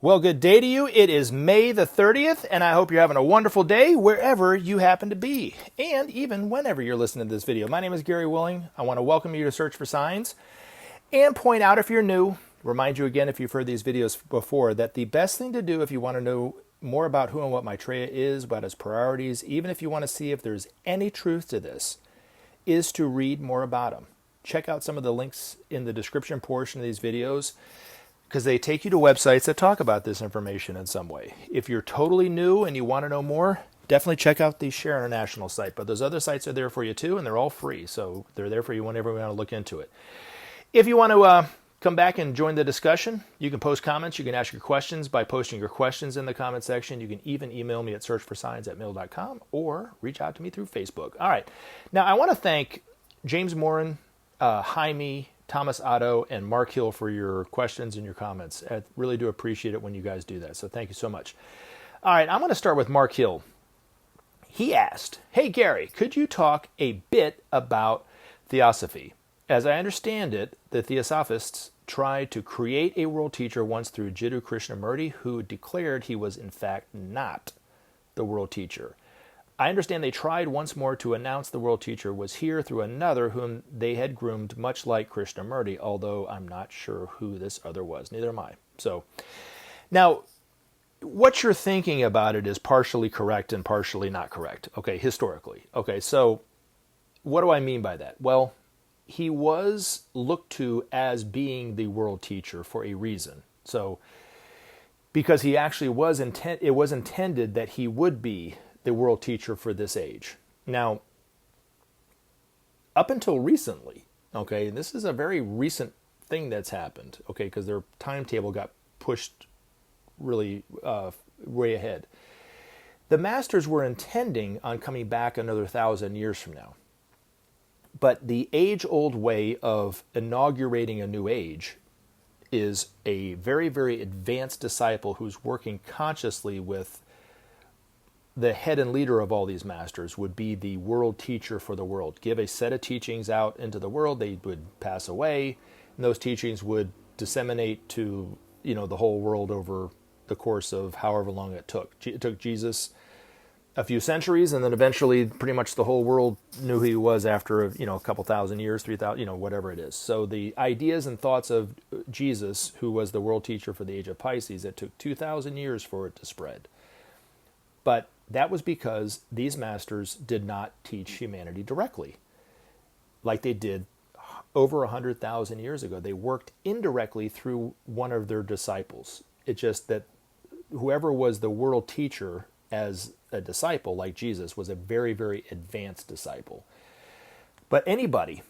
Well, good day to you. It is May the 30th, and I hope you're having a wonderful day wherever you happen to be, and even whenever you're listening to this video. My name is Gary Willing. I want to welcome you to Search for Signs and point out if you're new, remind you again if you've heard these videos before, that the best thing to do if you want to know more about who and what Maitreya is, about his priorities, even if you want to see if there's any truth to this, is to read more about him. Check out some of the links in the description portion of these videos, because they take you to websites that talk about this information in some way. If you're totally new and you want to know more, definitely check out the Share International site. But those other sites are there for you too, and they're all free. So they're there for you whenever you want to look into it. If you want to come back and join the discussion, you can post comments. You can ask your questions by posting your questions in the comment section. You can even email me at searchforsigns@mail.com or reach out to me through Facebook. All right. Now, I want to thank James Morin, Jaime, Thomas Otto, and Mark Hill for your questions and your comments. I really do appreciate it when you guys do that, so thank you so much. All right, I'm going to start with Mark Hill. He asked, "Hey Gary, could you talk a bit about theosophy? As I understand it, the theosophists tried to create a world teacher once through Jiddu Krishnamurti, who declared he was in fact not the world teacher. I understand they tried once more to announce the world teacher was here through another whom they had groomed much like Krishnamurti, although I'm not sure who this other was. Neither am I." So, now, what you're thinking about it is partially correct and partially not correct, okay, historically. Okay, so what do I mean by that? Well, he was looked to as being the world teacher for a reason. So, because he actually was it was intended that he would be the world teacher for this age. Now, up until recently, okay, this is a very recent thing that's happened, okay, because their timetable got pushed really way ahead. The masters were intending on coming back another 1,000 years from now. But the age-old way of inaugurating a new age is a very, very advanced disciple who's working consciously with the head and leader of all these masters would be the world teacher for the world. Give a set of teachings out into the world, they would pass away, and those teachings would disseminate to, the whole world over the course of however long it took. It took Jesus a few centuries, and then eventually pretty much the whole world knew who he was after, a couple thousand years, 3,000, whatever it is. So the ideas and thoughts of Jesus, who was the world teacher for the age of Pisces, it took 2,000 years for it to spread. But that was because these masters did not teach humanity directly like they did over 100,000 years ago. They worked indirectly through one of their disciples. It's just that whoever was the world teacher as a disciple, like Jesus, was a very, very advanced disciple. But anybody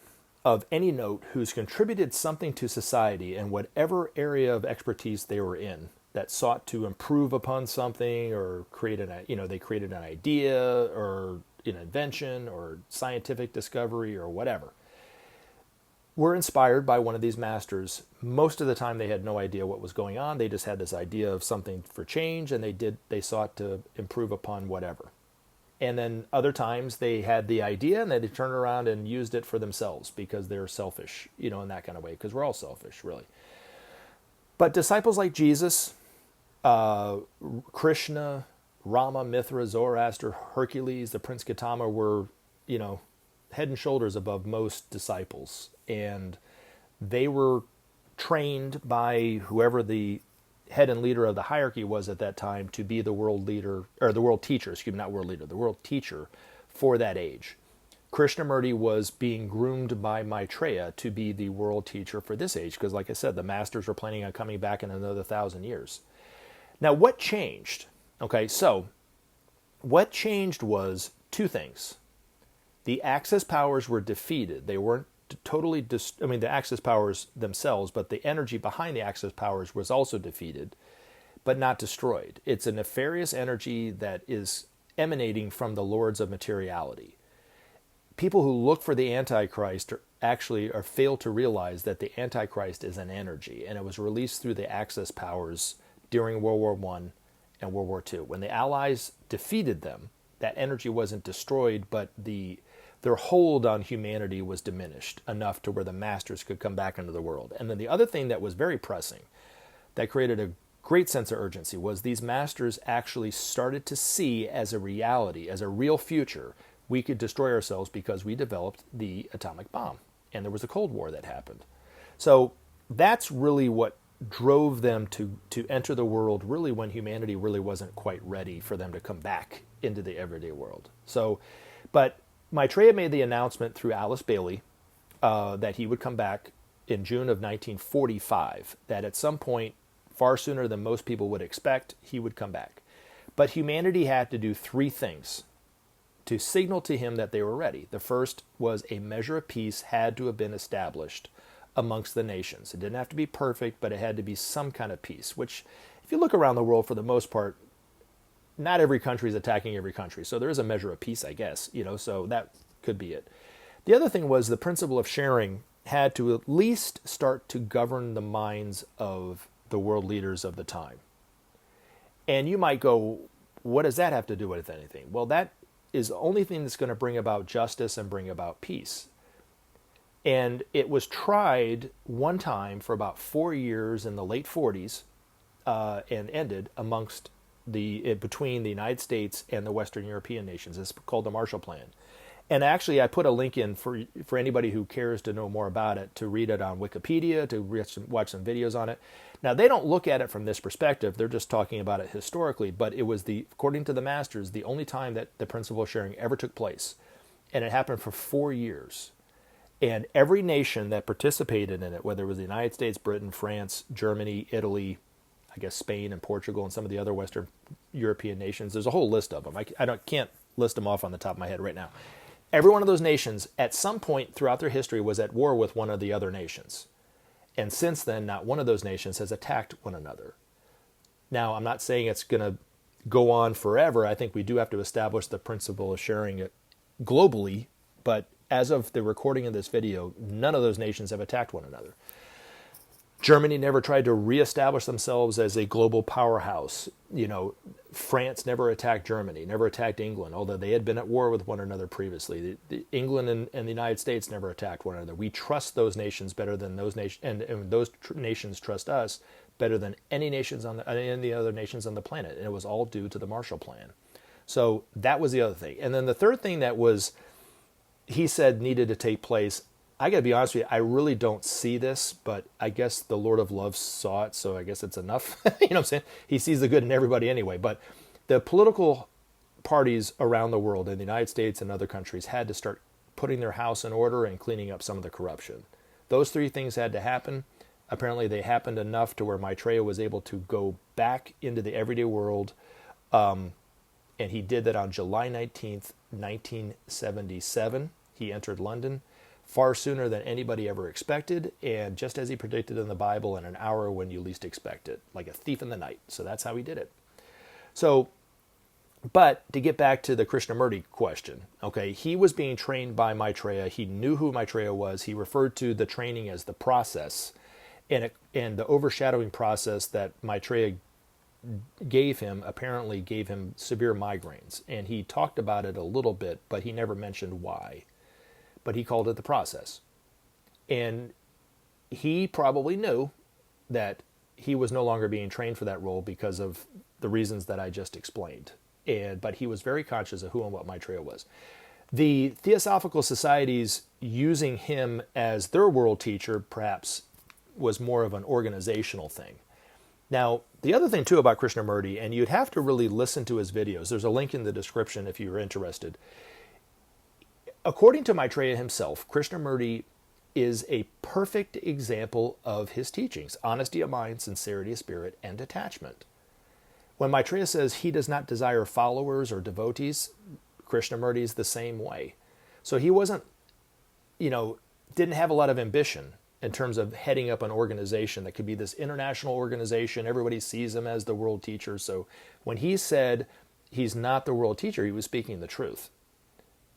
of any note who's contributed something to society in whatever area of expertise they were in, that sought to improve upon something or they created an idea or an invention or scientific discovery or whatever, were inspired by one of these masters. Most of the time they had no idea what was going on. They just had this idea of something for change, and they sought to improve upon whatever. And then other times they had the idea and they turned around and used it for themselves because they're selfish, in that kind of way, because we're all selfish, really. But disciples like Jesus, Krishna, Rama, Mithra, Zoroaster, Hercules, the Prince Gautama were, head and shoulders above most disciples. And they were trained by whoever the head and leader of the hierarchy was at that time to be the world leader, or the world teacher, not world leader, the world teacher for that age. Krishnamurti was being groomed by Maitreya to be the world teacher for this age, because like I said, the masters were planning on coming back in another 1,000 years. Now, what changed? Okay, so what changed was two things. The Axis powers were defeated. They weren't totally, the Axis powers themselves, but the energy behind the Axis powers was also defeated, but not destroyed. It's a nefarious energy that is emanating from the lords of materiality. People who look for the Antichrist are fail to realize that the Antichrist is an energy, and it was released through the Axis powers during World War I and World War II. When the Allies defeated them, that energy wasn't destroyed, but their hold on humanity was diminished enough to where the masters could come back into the world. And then the other thing that was very pressing, that created a great sense of urgency, was these masters actually started to see as a reality, as a real future, we could destroy ourselves because we developed the atomic bomb. And there was a Cold War that happened. So that's really what drove them to enter the world really when humanity really wasn't quite ready for them to come back into the everyday world. So, but Maitreya made the announcement through Alice Bailey that he would come back in June of 1945, that at some point, far sooner than most people would expect, he would come back. But humanity had to do three things to signal to him that they were ready. The first was a measure of peace had to have been established amongst the nations. It didn't have to be perfect, but it had to be some kind of peace, which, if you look around the world, for the most part, not every country is attacking every country. So there is a measure of peace, I guess, so that could be it. The other thing was the principle of sharing had to at least start to govern the minds of the world leaders of the time. And you might go, what does that have to do with anything? Well, that is the only thing that's going to bring about justice and bring about peace. And it was tried one time for about 4 years in the late 40s and ended between the United States and the Western European nations. It's called the Marshall Plan. And actually, I put a link in for anybody who cares to know more about it, to read it on Wikipedia, to watch some videos on it. Now, they don't look at it from this perspective. They're just talking about it historically. But it was, according to the masters, the only time that the principle of sharing ever took place. And it happened for 4 years. And every nation that participated in it, whether it was the United States, Britain, France, Germany, Italy, I guess Spain and Portugal and some of the other Western European nations, there's a whole list of them. I can't list them off on the top of my head right now. Every one of those nations, at some point throughout their history, was at war with one of the other nations. And since then, not one of those nations has attacked one another. Now, I'm not saying it's going to go on forever. I think we do have to establish the principle of sharing it globally, but as of the recording of this video, none of those nations have attacked one another. Germany never tried to reestablish themselves as a global powerhouse. France never attacked Germany, never attacked England, although they had been at war with one another previously. England and the United States never attacked one another. We trust those nations better than those nations, and those nations trust us better than any other nations on the planet. And it was all due to the Marshall Plan. So that was the other thing. And then the third thing that was, he said, needed to take place. I got to be honest with you, I really don't see this, but I guess the Lord of Love saw it, so I guess it's enough. You know what I'm saying? He sees the good in everybody anyway. But the political parties around the world, in the United States and other countries, had to start putting their house in order and cleaning up some of the corruption. Those three things had to happen. Apparently they happened enough to where Maitreya was able to go back into the everyday world, and he did that on July 19th, 1977. He entered London far sooner than anybody ever expected, and just as he predicted in the Bible, in an hour when you least expect it, like a thief in the night. So that's how he did it. So, but to get back to the Krishnamurti question, okay, he was being trained by Maitreya. He knew who Maitreya was. He referred to the training as the process, and the overshadowing process that Maitreya gave him apparently gave him severe migraines. And he talked about it a little bit, but he never mentioned why. But he called it the process. And he probably knew that he was no longer being trained for that role because of the reasons that I just explained. But he was very conscious of who and what Maitreya was. The Theosophical Societies using him as their world teacher perhaps was more of an organizational thing. Now, the other thing too about Krishnamurti, and you'd have to really listen to his videos. There's a link in the description if you're interested. According to Maitreya himself, Krishnamurti is a perfect example of his teachings: honesty of mind, sincerity of spirit, and detachment. When Maitreya says he does not desire followers or devotees, Krishnamurti is the same way. So he wasn't, didn't have a lot of ambition in terms of heading up an organization that could be this international organization. Everybody sees him as the world teacher. So when he said he's not the world teacher, he was speaking the truth.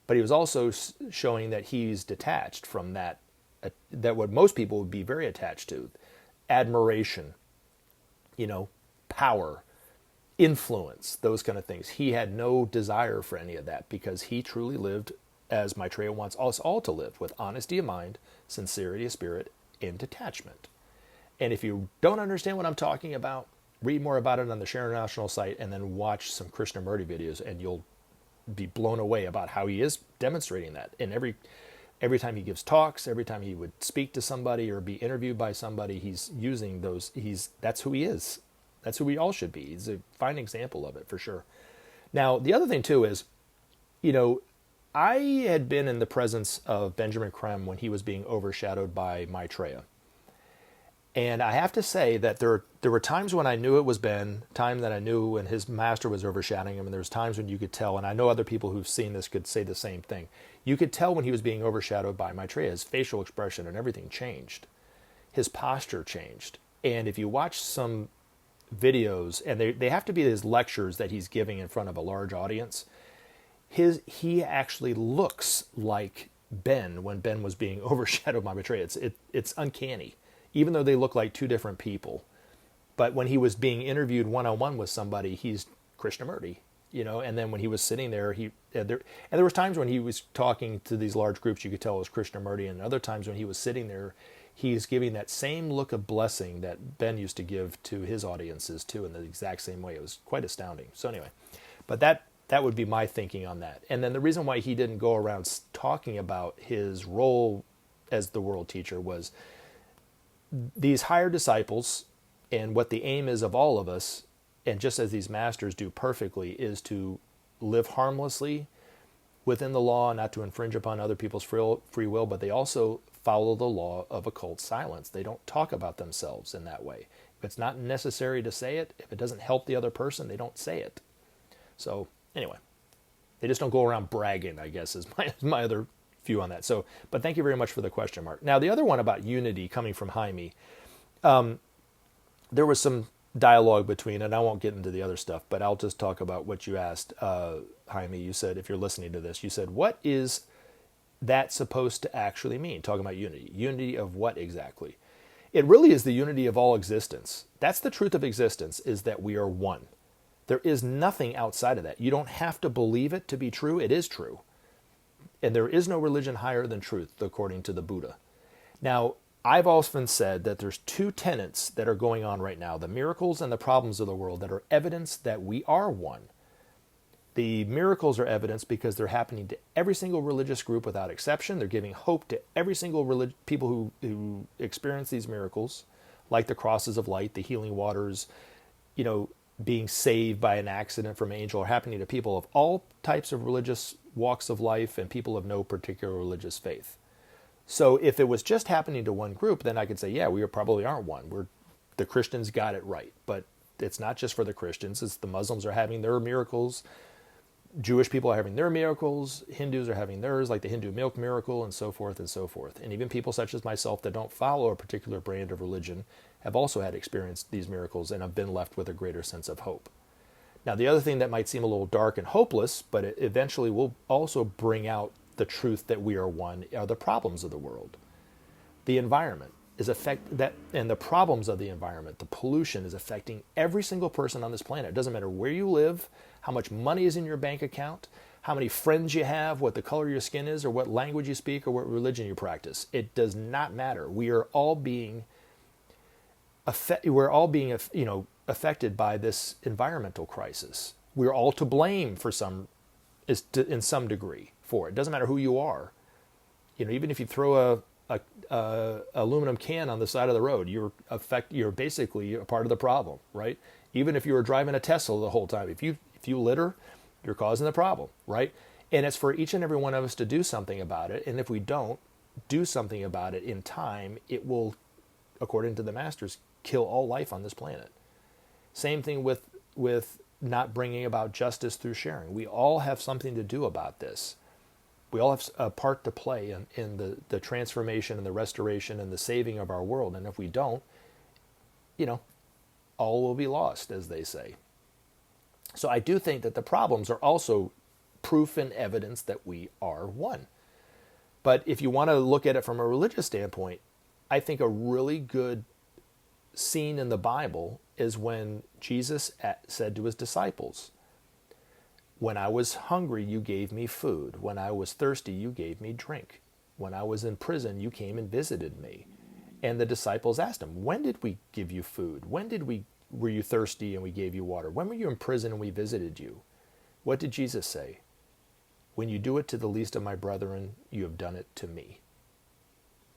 But he was also showing that he's detached from that what most people would be very attached to: admiration, power, influence, those kind of things. He had no desire for any of that because he truly lived as Maitreya wants us all to live, with honesty of mind, sincerity of spirit, and detachment. And if you don't understand what I'm talking about, Read more about it on the Share International site, and then watch some Krishnamurti videos, and you'll be blown away about how he is demonstrating that. And every time he gives talks, every time he would speak to somebody or be interviewed by somebody, he's using those. That's who he is. That's who we all should be. He's a fine example of it for sure. Now, the other thing too is, I had been in the presence of Benjamin Creme when he was being overshadowed by Maitreya. And I have to say that there were times when I knew it was Ben, time that I knew when his master was overshadowing him, and there was times when you could tell, and I know other people who've seen this could say the same thing. You could tell when he was being overshadowed by Maitreya, his facial expression and everything changed. His posture changed. And if you watch some videos, and they have to be his lectures that he's giving in front of a large audience, he actually looks like Ben when Ben was being overshadowed by Maitreya. It's uncanny, even though they look like two different people. But when he was being interviewed one-on-one with somebody, he's Krishnamurti, and then when he was sitting there, there was times when he was talking to these large groups, you could tell it was Krishnamurti, and other times when he was sitting there, he's giving that same look of blessing that Ben used to give to his audiences too, in the exact same way. It was quite astounding. So anyway, but that would be my thinking on that. And then the reason why he didn't go around talking about his role as the world teacher was these higher disciples, and what the aim is of all of us, and just as these masters do perfectly, is to live harmlessly within the law, not to infringe upon other people's free will, but they also follow the law of occult silence. They don't talk about themselves in that way. If it's not necessary to say it, if it doesn't help the other person, they don't say it. So anyway, they just don't go around bragging, I guess, is my other view on that. So, but thank you very much for the question, Mark. Now, the other one about unity coming from Jaime, there was some dialogue between, and I won't get into the other stuff, but I'll just talk about what you asked, Jaime. You said, if you're listening to this, you said, what is that supposed to actually mean? Talking about unity. Unity of what exactly? It really is the unity of all existence. That's the truth of existence, is that we are one. There is nothing outside of that. You don't have to believe it to be true. It is true. And there is no religion higher than truth, according to the Buddha. Now, I've often said that there's two tenets that are going on right now, the miracles and the problems of the world, that are evidence that we are one. The miracles are evidence because they're happening to every single religious group without exception. They're giving hope to every single people who experience these miracles, like the crosses of light, the healing waters, being saved by an accident from an angel, are happening to people of all types of religious walks of life and people of no particular religious faith. So if it was just happening to one group, then I could say, yeah, we probably aren't one. The Christians got it right. But it's not just for the Christians. It's the Muslims are having their miracles. Jewish people are having their miracles. Hindus are having theirs, like the Hindu milk miracle, and so forth and so forth. And even people such as myself that don't follow a particular brand of religion have also had experienced these miracles and have been left with a greater sense of hope. Now, the other thing that might seem a little dark and hopeless, but it eventually will also bring out the truth that we are one, are the problems of the world. The environment is and the problems of the environment, the pollution, is affecting every single person on this planet. It doesn't matter where you live, how much money is in your bank account, how many friends you have, what the color of your skin is, or what language you speak, or what religion you practice. It does not matter. We are all being affected by this environmental crisis. We're all to blame in some degree for it. It doesn't matter who you are. Even if you throw a aluminum can on the side of the road, you're basically a part of the problem, right? Even if you were driving a Tesla the whole time, if you litter, you're causing the problem, right? And it's for each and every one of us to do something about it. And if we don't do something about it in time, it will, according to the masters, kill all life on this planet. Same thing with not bringing about justice through sharing. We all have something to do about this. We all have a part to play in the transformation and the restoration and the saving of our world. And if we don't, all will be lost, as they say. So I do think that the problems are also proof and evidence that we are one. But if you want to look at it from a religious standpoint, I think a really good scene in the Bible is when Jesus said to his disciples, "When I was hungry, you gave me food. When I was thirsty, you gave me drink. When I was in prison, you came and visited me." And the disciples asked him, "When did we give you food? When did we were you thirsty and we gave you water? When were you in prison and we visited you? What did Jesus say? When you do it to the least of my brethren, you have done it to me.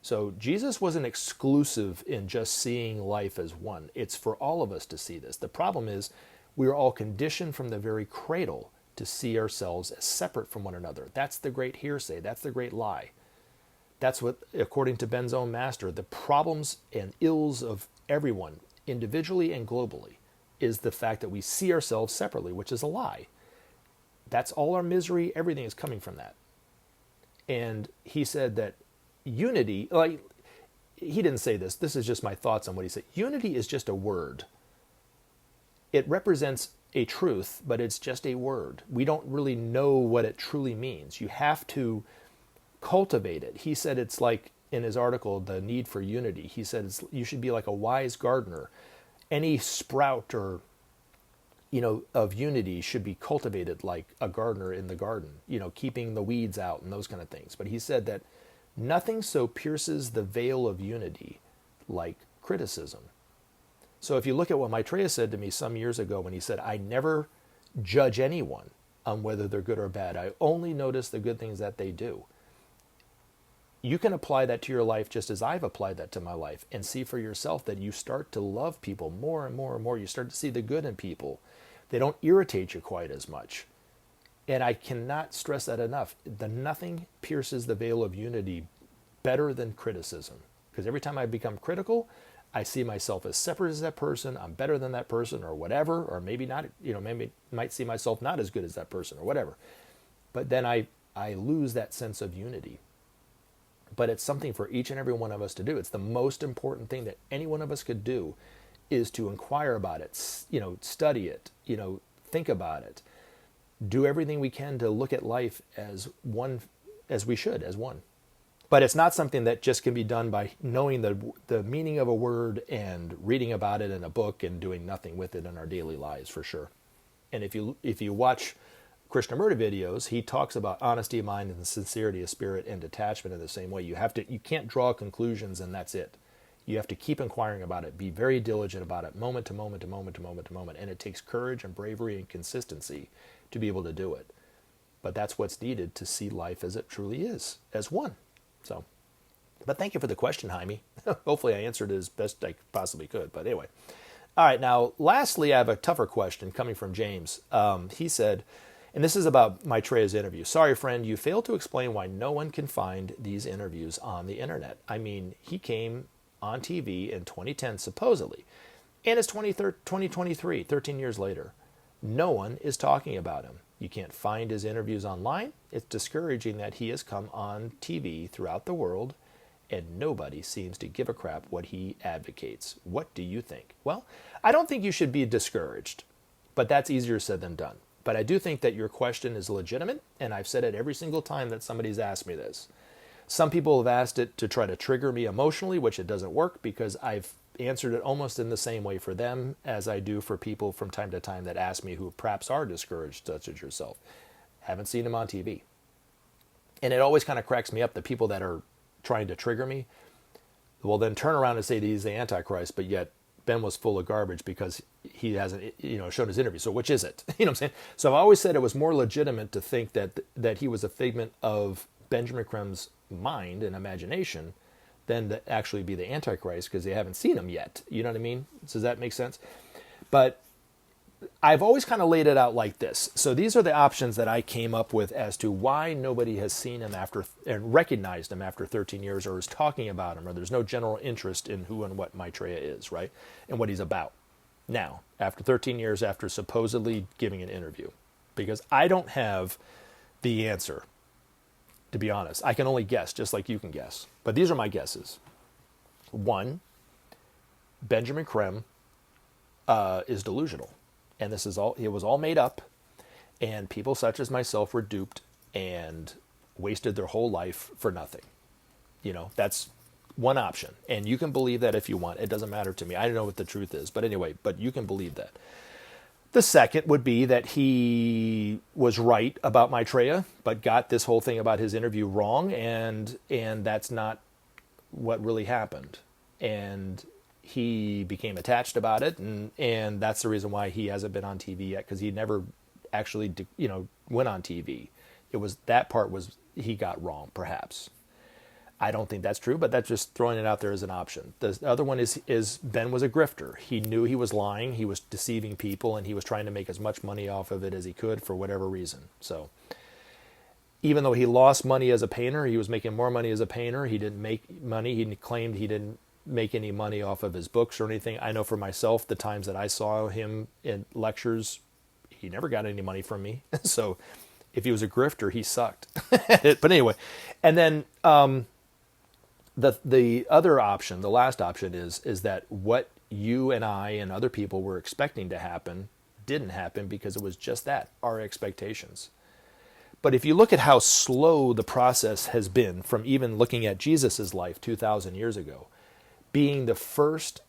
So Jesus wasn't exclusive in just seeing life as one. It's for all of us to see this. The problem is we are all conditioned from the very cradle to see ourselves as separate from one another. That's the great hearsay. That's the great lie. That's what, according to Ben's own master, the problems and ills of everyone, individually and globally, is the fact that we see ourselves separately, which is a lie. That's all our misery. Everything is coming from that. And he said that unity, like, he didn't say this. This is just my thoughts on what he said. Unity is just a word. It represents a truth, but it's just a word. We don't really know what it truly means. You have to cultivate it. He said it's like, in his article, The Need for Unity, he said you should be like a wise gardener. Any sprout or, of unity should be cultivated like a gardener in the garden, keeping the weeds out and those kind of things. But he said that nothing so pierces the veil of unity like criticism. So if you look at what Maitreya said to me some years ago when he said, I never judge anyone on whether they're good or bad. I only notice the good things that they do. You can apply that to your life just as I've applied that to my life, and see for yourself that you start to love people more and more and more. You start to see the good in people. They don't irritate you quite as much. And I cannot stress that enough. Nothing pierces the veil of unity better than criticism. Because every time I become critical, I see myself as separate as that person. I'm better than that person or whatever, or maybe not, maybe might see myself not as good as that person or whatever. But then I lose that sense of unity. But it's something for each and every one of us to do. It's the most important thing that any one of us could do, is to inquire about it, study it, think about it, do everything we can to look at life as one, as we should, as one. But it's not something that just can be done by knowing the meaning of a word and reading about it in a book and doing nothing with it in our daily lives, for sure. And if you watch Krishnamurti videos, he talks about honesty of mind and the sincerity of spirit and detachment in the same way. You can't draw conclusions and that's it. You have to keep inquiring about it. Be very diligent about it, moment to moment to moment to moment to moment. And it takes courage and bravery and consistency to be able to do it. But that's what's needed to see life as it truly is, as one. So, but thank you for the question, Jaime. Hopefully I answered it as best I possibly could. But anyway. All right, now, lastly, I have a tougher question coming from James. He said, and this is about Maitreya's interview. Sorry, friend, you failed to explain why no one can find these interviews on the internet. I mean, he came on TV in 2010, supposedly, and it's 2023, 13 years later. No one is talking about him. You can't find his interviews online. It's discouraging that he has come on TV throughout the world, and nobody seems to give a crap what he advocates. What do you think? Well, I don't think you should be discouraged, but that's easier said than done. But I do think that your question is legitimate, and I've said it every single time that somebody's asked me this. Some people have asked it to try to trigger me emotionally, which it doesn't work, because I've answered it almost in the same way for them as I do for people from time to time that ask me who perhaps are discouraged, such as yourself. Haven't seen him on TV. And it always kind of cracks me up, the people that are trying to trigger me will then turn around and say that he's the Antichrist, but yet Ben was full of garbage because he hasn't, shown his interview. So which is it? You know what I'm saying? So I've always said it was more legitimate to think that he was a figment of Benjamin Creme's mind and imagination than to actually be the Antichrist, because they haven't seen him yet. You know what I mean? Does that make sense? But I've always kind of laid it out like this. So these are the options that I came up with as to why nobody has seen him after and recognized him after 13 years, or is talking about him, or there's no general interest in who and what Maitreya is, right? And what he's about now, after 13 years after supposedly giving an interview. Because I don't have the answer, to be honest. I can only guess, just like you can guess. But these are my guesses. 1, Benjamin Creme is delusional. And it was all made up, and people such as myself were duped and wasted their whole life for nothing. That's one option. And you can believe that if you want. It doesn't matter to me. I don't know what the truth is. But anyway, but you can believe that. The second would be that he was right about Maitreya, but got this whole thing about his interview wrong, and that's not what really happened. And he became attached about it, and that's the reason why he hasn't been on TV yet, because he never actually, went on TV. It was that part was he got wrong, perhaps. I don't think that's true, but that's just throwing it out there as an option. The other one is Ben was a grifter. He knew he was lying, he was deceiving people, and he was trying to make as much money off of it as he could for whatever reason. So even though he lost money as a painter, he was making more money as a painter. He didn't make money. He claimed he didn't make any money off of his books or anything. I know for myself, the times that I saw him in lectures, he never got any money from me. So if he was a grifter, he sucked. But anyway, and then the other option, the last option is that what you and I and other people were expecting to happen didn't happen, because it was just that, our expectations. But if you look at how slow the process has been, from even looking at Jesus' life 2,000 years ago, being the first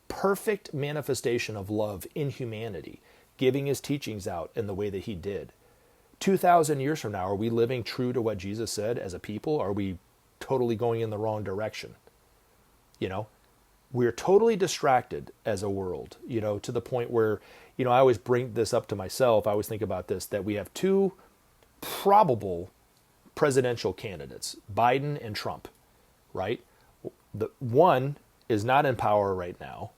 perfect manifestation of love in humanity, giving his teachings out in the way that he did. 2,000 years from now, are we living true to what Jesus said as a people? Are we totally going in the wrong direction? We're totally distracted as a world, to the point where, I always bring this up to myself. I always think about this, that we have two probable presidential candidates, Biden and Trump, right? The one is not in power right now,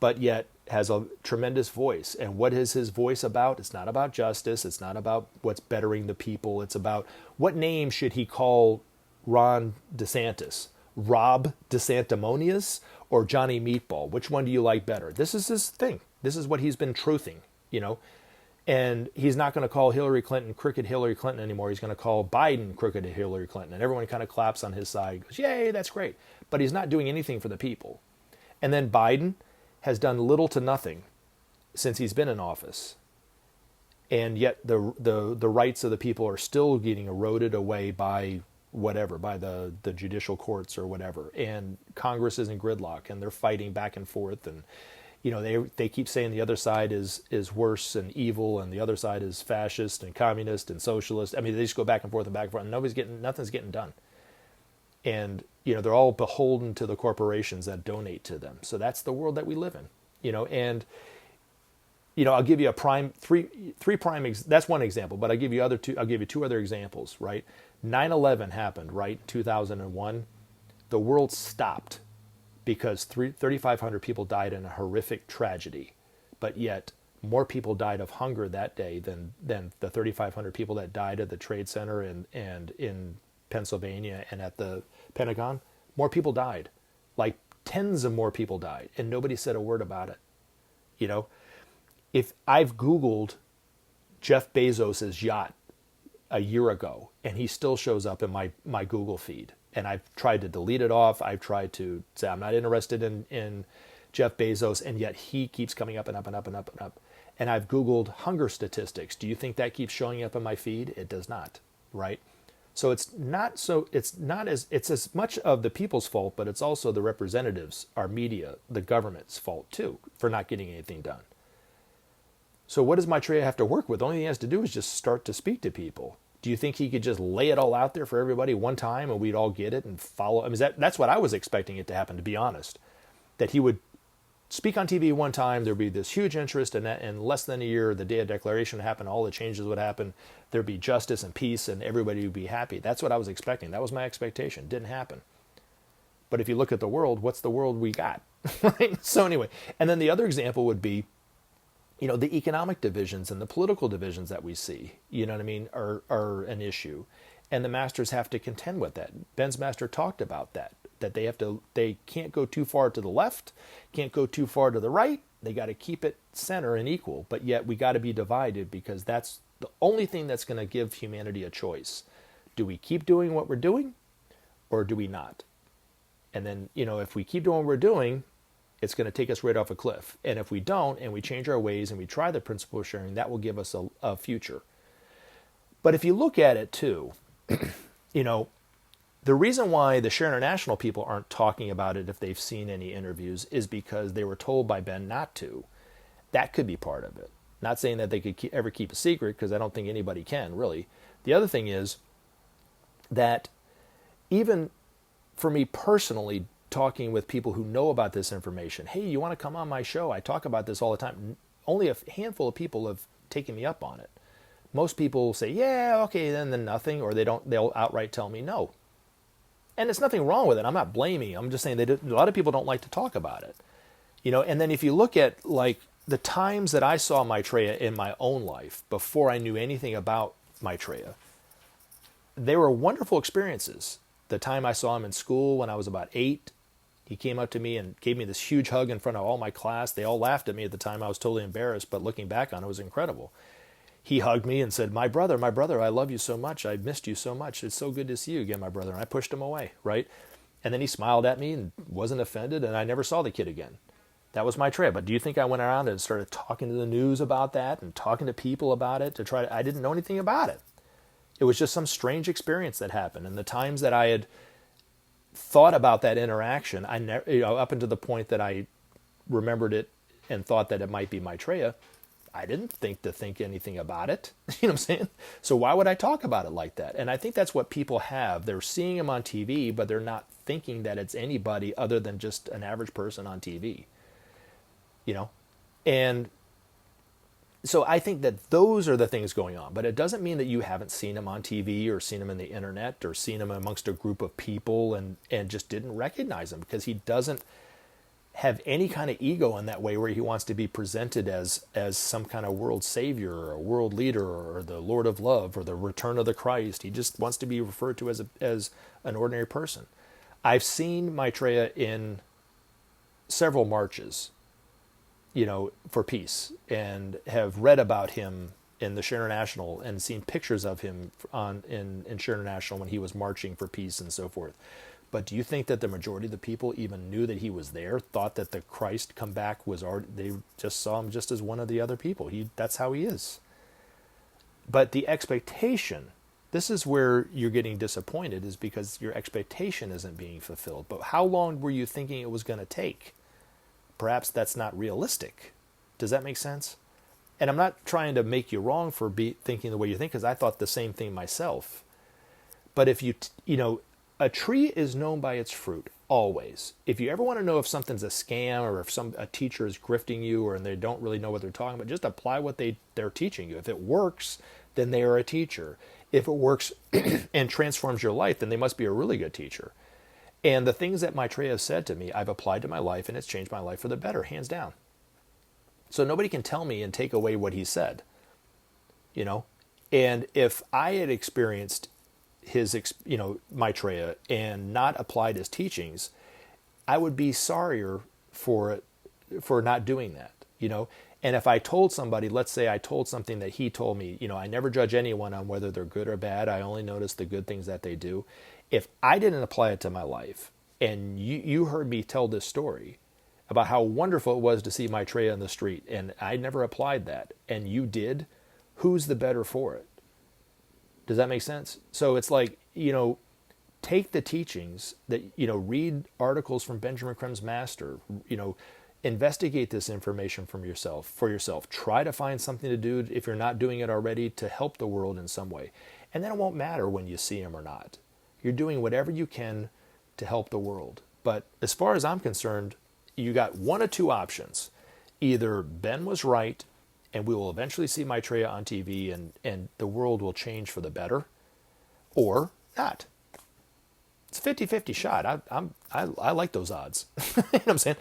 but yet has a tremendous voice. And what is his voice about? It's not about justice. It's not about what's bettering the people. It's about what name should he call Ron DeSantis? Rob DeSantimonious or Johnny Meatball? Which one do you like better? This is his thing. This is what he's been truthing, And he's not going to call Hillary Clinton crooked Hillary Clinton anymore. He's going to call Biden crooked Hillary Clinton. And everyone kind of claps on his side, goes, yay, that's great. But he's not doing anything for the people. And then Biden has done little to nothing since he's been in office. And yet the rights of the people are still getting eroded away by whatever, by the judicial courts or whatever. And Congress is in gridlock, and they're fighting back and forth. And they keep saying the other side is worse and evil, and the other side is fascist and communist and socialist. I mean, they just go back and forth, and nothing's getting done. And they're all beholden to the corporations that donate to them. So that's the world that we live in. And I'll give you three prime. That's one example, but I'll give you two other examples. Right, 9/11 happened. Right, 2001. The world stopped because 3,500 people died in a horrific tragedy, but yet more people died of hunger that day than the 3,500 people that died at the Trade Center and in Pennsylvania and at the Pentagon. More people died, like tens of more people died, and nobody said a word about it. If I've Googled Jeff Bezos's yacht a year ago, and he still shows up in my Google feed, and I've tried to delete it off. I've tried to say I'm not interested in Jeff Bezos, and yet he keeps coming up and up and up and up and up. And I've Googled hunger statistics. Do you think that keeps showing up in my feed? It does not, right? So it's as much of the people's fault, but it's also the representatives, our media, the government's fault too, for not getting anything done. So what does Maitreya have to work with? The only thing he has to do is just start to speak to people. Do you think he could just lay it all out there for everybody one time and we'd all get it and follow? I mean, that's what I was expecting it to happen, to be honest. That he would speak on TV one time, there'd be this huge interest, and in less than a year, the day of declaration happened, all the changes would happen, there'd be justice and peace, and everybody would be happy. That's what I was expecting. That was my expectation. It didn't happen. But if you look at the world, what's the world we got? Right? So anyway, and then the other example would be, the economic divisions and the political divisions that we see, are an issue. And the masters have to contend with that. Ben's master talked about that they can't go too far to the left, can't go too far to the right. They got to keep it center and equal, but yet we got to be divided, because that's the only thing that's going to give humanity a choice. Do we keep doing what we're doing, or do we not? And then, if we keep doing what we're doing, it's going to take us right off a cliff. And if we don't, and we change our ways and we try the principle of sharing, that will give us a future. But if you look at it too, the reason why the Share International people aren't talking about it if they've seen any interviews is because they were told by Ben not to. That could be part of it. Not saying that they could ever keep a secret, because I don't think anybody can, really. The other thing is that even for me personally, talking with people who know about this information. Hey, you want to come on my show? I talk about this all the time. Only a handful of people have taken me up on it. Most people say, yeah, okay, then nothing, or they'll outright tell me no. And there's nothing wrong with it. I'm not blaming. I'm just saying a lot of people don't like to talk about it. And then if you look at like the times that I saw Maitreya in my own life before I knew anything about Maitreya, they were wonderful experiences. The time I saw him in school when I was about 8, he came up to me and gave me this huge hug in front of all my class. They all laughed at me at the time. I was totally embarrassed, but looking back on it, it was incredible. He hugged me and said, my brother, I love you so much. I missed you so much. It's so good to see you again, my brother. And I pushed him away, right? And then he smiled at me and wasn't offended, and I never saw the kid again. That was Maitreya. But do you think I went around and started talking to the news about that and talking to people about it I didn't know anything about it. It was just some strange experience that happened. And the times that I had thought about that interaction, I never, up until the point that I remembered it and thought that it might be Maitreya, I didn't think anything about it. You know what I'm saying? So why would I talk about it like that? And I think that's what people have. They're seeing him on TV, but they're not thinking that it's anybody other than just an average person on TV. And so I think that those are the things going on, but it doesn't mean that you haven't seen him on TV or seen him in the internet or seen him amongst a group of people and just didn't recognize him, because he doesn't have any kind of ego in that way where he wants to be presented as some kind of world savior or a world leader or the Lord of love or the return of the Christ. He just wants to be referred to as an ordinary person. I've seen Maitreya in several marches, for peace, and have read about him in the Share International and seen pictures of him in Share International when he was marching for peace and so forth. But do you think that the majority of the people even knew that he was there, thought that the Christ come back was already, they just saw him just as one of the other people? That's how he is. But the expectation, this is where you're getting disappointed, is because your expectation isn't being fulfilled. But how long were you thinking it was going to take? Perhaps that's not realistic. Does that make sense? And I'm not trying to make you wrong for thinking the way you think, because I thought the same thing myself. But if a tree is known by its fruit, always. If you ever want to know if something's a scam or if a teacher is grifting you or they don't really know what they're talking about, just apply what they're teaching you. If it works, then they are a teacher. If it works and transforms your life, then they must be a really good teacher. And the things that Maitreya said to me, I've applied to my life, and it's changed my life for the better, hands down. So nobody can tell me and take away what he said, And if I had experienced Maitreya and not applied his teachings, I would be sorrier for not doing that, And if I told somebody, let's say I told something that he told me, I never judge anyone on whether they're good or bad. I only notice the good things that they do. If I didn't apply it to my life, and you heard me tell this story about how wonderful it was to see Maitreya in the street, and I never applied that, and you did, who's the better for it? Does that make sense? So it's like, take the teachings that, read articles from Benjamin Creme's master, investigate this information for yourself. Try to find something to do, if you're not doing it already, to help the world in some way. And then it won't matter when you see him or not. You're doing whatever you can to help the world. But as far as I'm concerned, you got one of two options. Either Ben was right, and we will eventually see Maitreya on TV, and the world will change for the better, or not. It's a 50-50 shot. I like those odds. You know what I'm saying?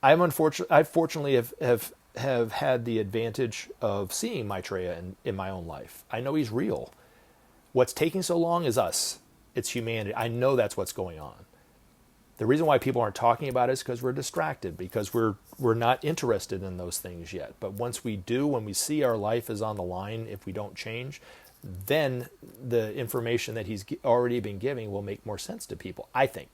I fortunately have had the advantage of seeing Maitreya in my own life. I know he's real. What's taking so long is us. It's humanity. I know that's what's going on. The reason why people aren't talking about it is because we're distracted, because we're not interested in those things yet. But once we do, when we see our life is on the line, if we don't change, then the information that he's already been giving will make more sense to people, I think.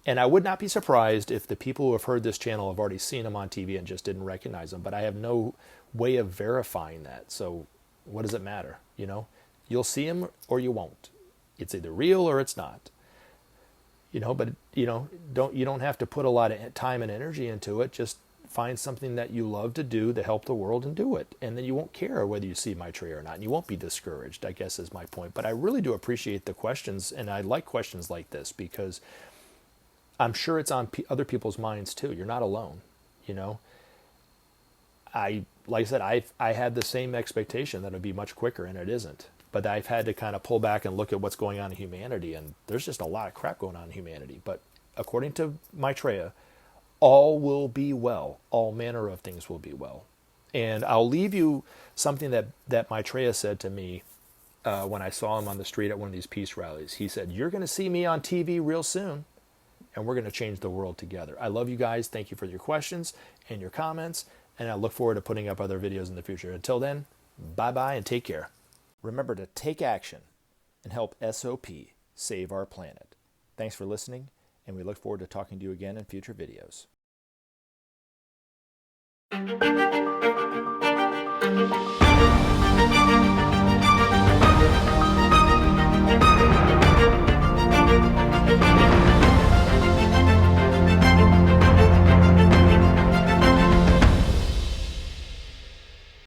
And I would not be surprised if the people who have heard this channel have already seen him on TV and just didn't recognize him. But I have no way of verifying that. So what does it matter? You'll see him or you won't. It's either real or it's not. But you don't have to put a lot of time and energy into it. Just find something that you love to do to help the world and do it. And then you won't care whether you see Maitreya or not. And you won't be discouraged, I guess is my point. But I really do appreciate the questions. And I like questions like this, because I'm sure it's on other people's minds too. You're not alone, you know. Like I said, I had the same expectation that it'd be much quicker, and it isn't. But I've had to kind of pull back and look at what's going on in humanity, and there's just a lot of crap going on in humanity. But according to Maitreya, all will be well. All manner of things will be well. And I'll leave you something that Maitreya said to me when I saw him on the street at one of these peace rallies. He said, "You're going to see me on TV real soon, and we're going to change the world together." I love you guys. Thank you for your questions and your comments, and I look forward to putting up other videos in the future. Until then, bye-bye and take care. Remember to take action and help SOP save our planet. Thanks for listening, and we look forward to talking to you again in future videos.